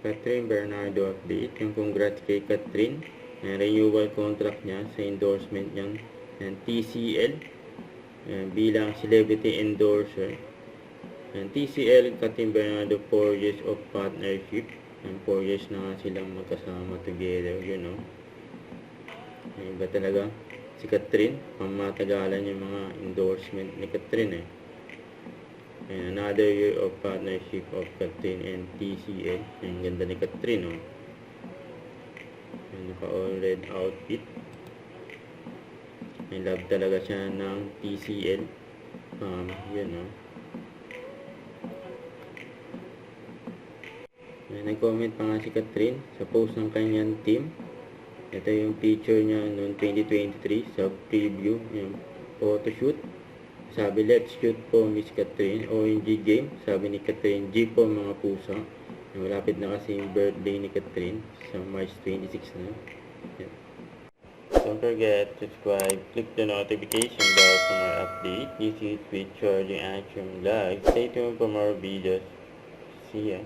Catherine Bernardo update. Yung congrats kay Catherine. Renewal contract niya sa endorsement niyang TCL bilang celebrity endorser. TCL, Catherine Bernardo, 4 years of partnership. 4 years na nga silang magkasama together, you know. Iba talaga si Catherine, pamatagalan yung mga endorsement ni Catherine And another year of partnership of Catherine and TCL. Ang ganda ni Catherine, naka-all red outfit. I love talaga siya ng TCL. Yun, nag-comment pa nga si Catherine sa post ng kanyang team. Ito yung picture niya noong 2023 sa preview, yung photoshoot. Sabi, let's shoot po Miss Catherine. OMG game, sabi ni Catherine. G po mga pusa. Malapit na kasi yung birthday ni Catherine sa March 26 na. Yan. Don't forget to subscribe, click the notification bell for more updates. This is with Charlie Action Live. Stay tuned for more videos. See ya.